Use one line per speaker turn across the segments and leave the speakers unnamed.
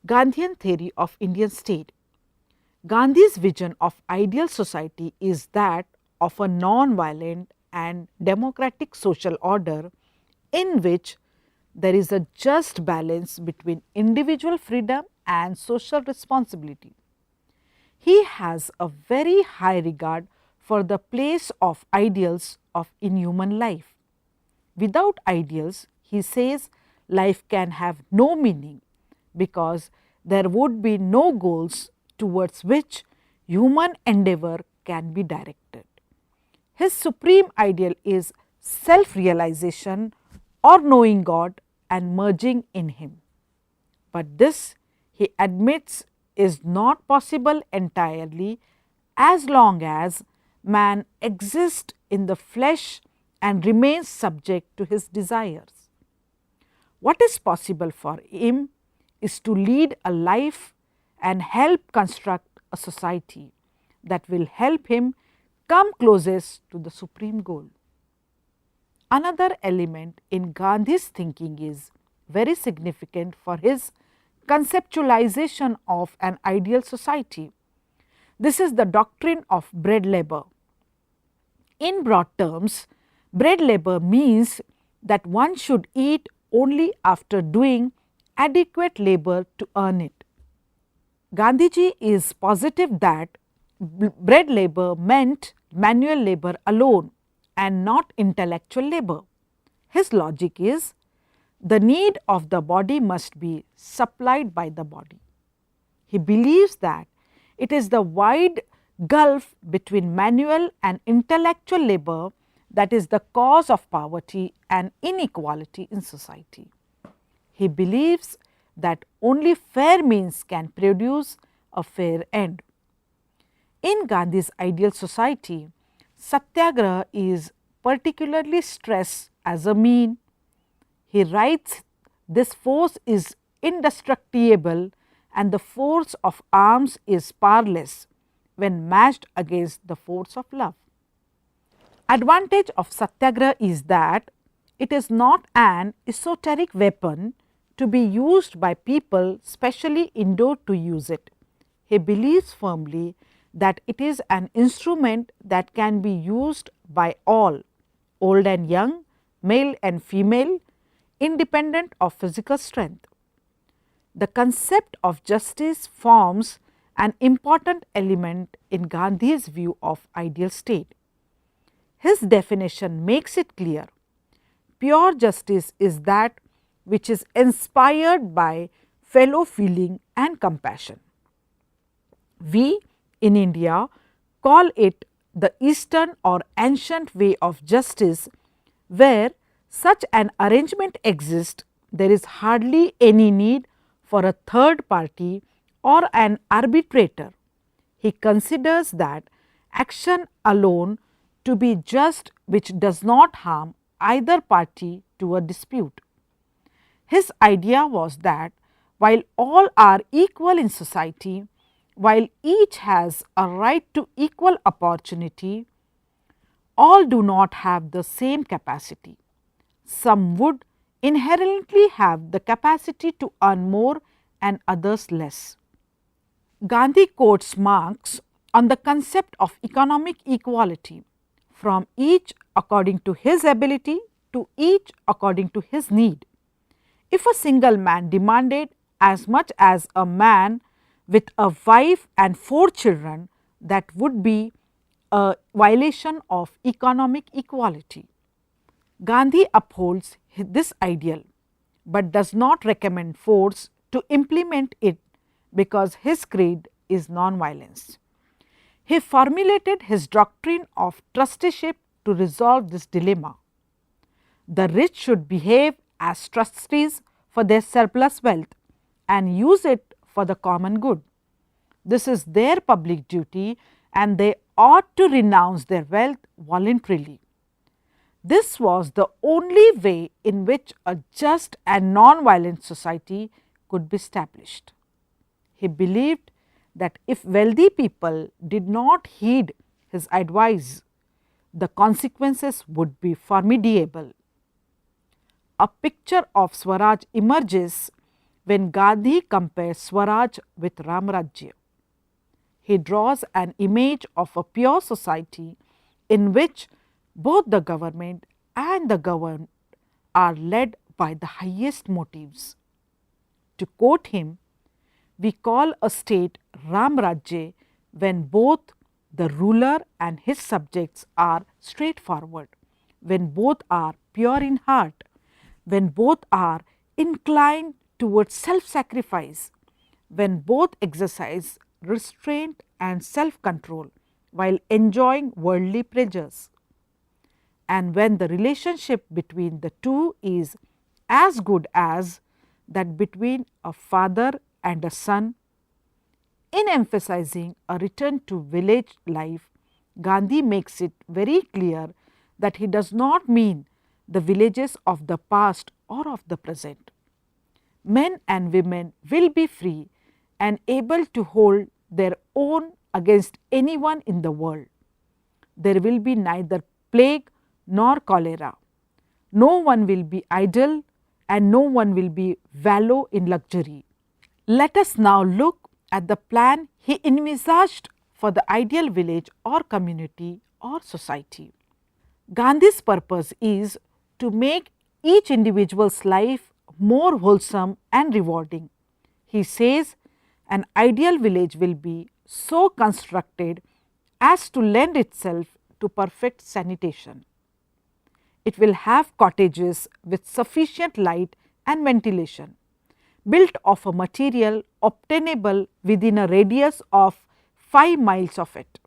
Gandhian theory of Indian state. Gandhi's vision of ideal society is that of a non-violent and democratic social order in which there is a just balance between individual freedom and social responsibility. He has a very high regard for the place of ideals in human life. Without ideals, he says, life can have no meaning because there would be no goals towards which human endeavor can be directed. His supreme ideal is self realization or knowing God and merging in Him. But this, he admits, is not possible entirely as long as man exists in the flesh and remains subject to his desires. What is possible for him is to lead a life and help construct a society that will help him come closest to the supreme goal. Another element in Gandhi's thinking is very significant for his conceptualization of an ideal society. This is the doctrine of bread labor. In broad terms, bread labor means that one should eat only after doing adequate labor to earn it. Gandhiji is positive that bread labor meant manual labor alone and not intellectual labor. His logic is the need of the body must be supplied by the body. He believes that it is the wide gulf between manual and intellectual labor that is the cause of poverty and inequality in society. He believes that only fair means can produce a fair end. In Gandhi's ideal society, satyagraha is particularly stressed as a mean. He writes, this force is indestructible and the force of arms is powerless when matched against the force of love. Advantage of satyagraha is that it is not an esoteric weapon to be used by people specially endowed to use it. He believes firmly that it is an instrument that can be used by all, old and young, male and female, independent of physical strength. The concept of justice forms an important element in Gandhi's view of ideal state. His definition makes it clear. Pure justice is that which is inspired by fellow feeling and compassion. We in India call it the Eastern or ancient way of justice, where such an arrangement exists, there is hardly any need for a third party or an arbitrator. He considers that action alone to be just which does not harm either party to a dispute. His idea was that while all are equal in society, while each has a right to equal opportunity, all do not have the same capacity. Some would inherently have the capacity to earn more and others less. Gandhi quotes Marx on the concept of economic equality, from each according to his ability to each according to his need. If a single man demanded as much as a man with a wife and 4 children, that would be a violation of economic equality. Gandhi upholds this ideal, but does not recommend force to implement it because his creed is non-violence. He formulated his doctrine of trusteeship to resolve this dilemma. The rich should behave as trustees for their surplus wealth and use it for the common good. This is their public duty and they ought to renounce their wealth voluntarily. This was the only way in which a just and non-violent society could be established. He believed that if wealthy people did not heed his advice, the consequences would be formidable. A picture of Swaraj emerges when Gandhi compares Swaraj with Ramrajya. He draws an image of a pure society in which both the government and the governed are led by the highest motives. To quote him, we call a state Ram Rajya when both the ruler and his subjects are straightforward, when both are pure in heart, when both are inclined towards self sacrifice, when both exercise restraint and self control while enjoying worldly pleasures, and when the relationship between the two is as good as that between a father and a son. In emphasizing a return to village life, Gandhi makes it very clear that he does not mean the villages of the past or of the present. Men and women will be free and able to hold their own against anyone in the world. There will be neither plague nor cholera. No one will be idle and no one will be wallow in luxury. Let us now look at the plan he envisaged for the ideal village or community or society. Gandhi's purpose is to make each individual's life more wholesome and rewarding. He says an ideal village will be so constructed as to lend itself to perfect sanitation. It will have cottages with sufficient light and ventilation, built of a material obtainable within a radius of 5 miles of it.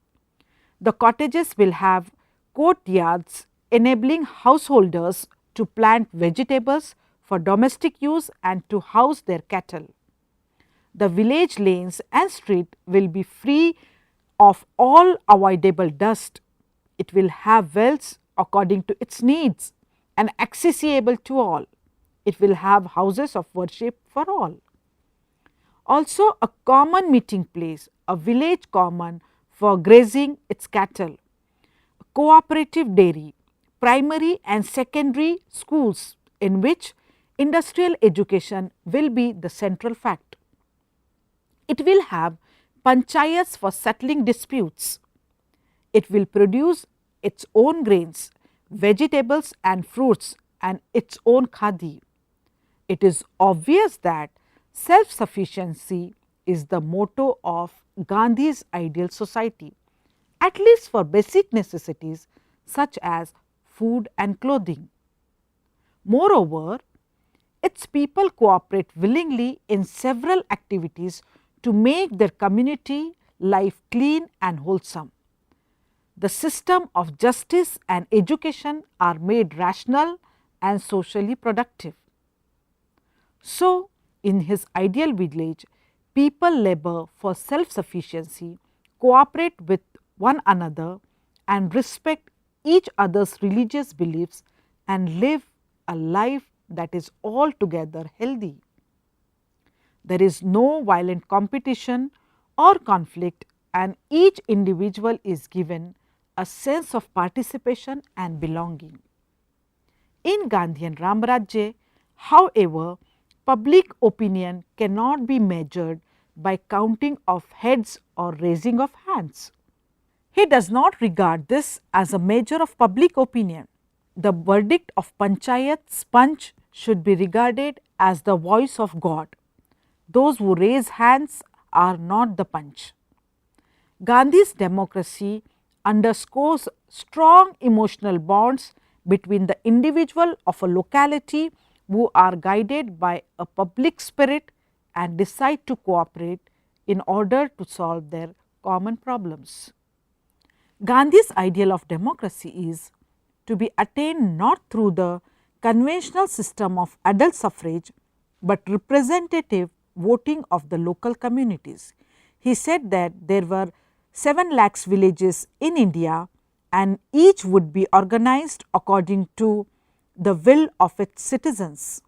The cottages will have courtyards enabling householders to plant vegetables for domestic use and to house their cattle. The village lanes and street will be free of all avoidable dust. It will have wells according to its needs and accessible to all. It will have houses of worship for all. Also a common meeting place, a village common for grazing its cattle, a cooperative dairy, primary and secondary schools in which industrial education will be the central fact. It will have panchayats for settling disputes. It will produce its own grains, vegetables and fruits and its own khadi. It is obvious that self-sufficiency is the motto of Gandhi's ideal society, at least for basic necessities such as food and clothing. Moreover, its people cooperate willingly in several activities to make their community life clean and wholesome. The system of justice and education are made rational and socially productive. So, in his ideal village, people labor for self-sufficiency, cooperate with one another and respect each other's religious beliefs and live a life that is altogether healthy. There is no violent competition or conflict and each individual is given a sense of participation and belonging. In Gandhian Ramrajya, however, public opinion cannot be measured by counting of heads or raising of hands. He does not regard this as a measure of public opinion. The verdict of Panchayat's Panch should be regarded as the voice of God. Those who raise hands are not the Panch. Gandhi's democracy underscores strong emotional bonds between the individual of a locality who are guided by a public spirit and decide to cooperate in order to solve their common problems. Gandhi's ideal of democracy is to be attained not through the conventional system of adult suffrage, but representative voting of the local communities. He said that there were 7 lakhs villages in India and each would be organized according to the will of its citizens.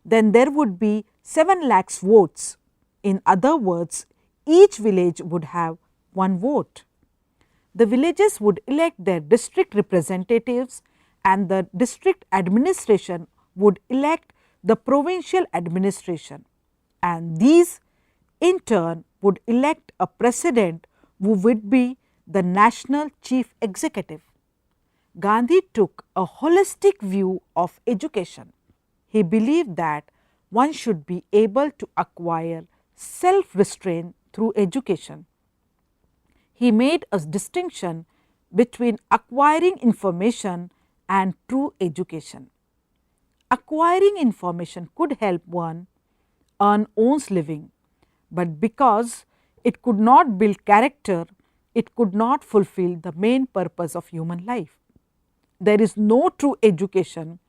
Then there would be 7 lakhs votes. In other words, each village would have 1 vote. The villages would elect their district representatives and the district administration would elect the provincial administration. and these in turn would elect a president who would be the national chief executive. Gandhi took a holistic view of education. He believed that one should be able to acquire self restraint through education. He made a distinction between acquiring information and true education. Acquiring information could help one earn one's living, but because it could not build character, it could not fulfill the main purpose of human life. There is no true education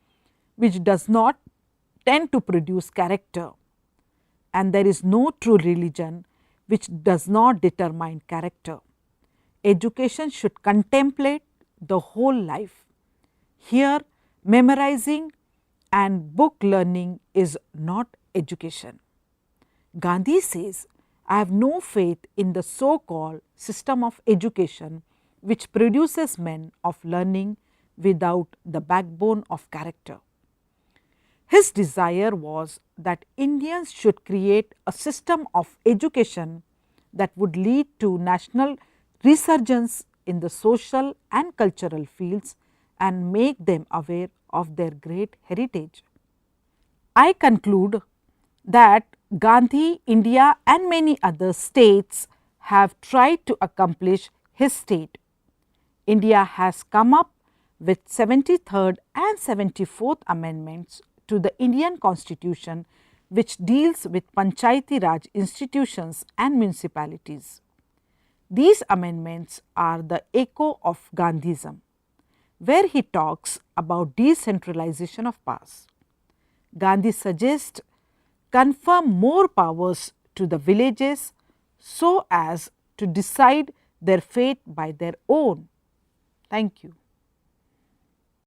which does not tend to produce character, and there is no true religion which does not determine character. Education should contemplate the whole life. Here, memorizing and book learning is not education. Gandhi says, I have no faith in the so called system of education which produces men of learning without the backbone of character. His desire was that Indians should create a system of education that would lead to national resurgence in the social and cultural fields and make them aware of their great heritage. I conclude that Gandhi, India and many other states have tried to accomplish his state. India has come up with 73rd and 74th amendments to the Indian constitution which deals with Panchayati Raj institutions and municipalities. These amendments are the echo of Gandhism, where he talks about decentralization of powers. Gandhi suggests confirm more powers to the villages so as to decide their fate by their own. Thank you.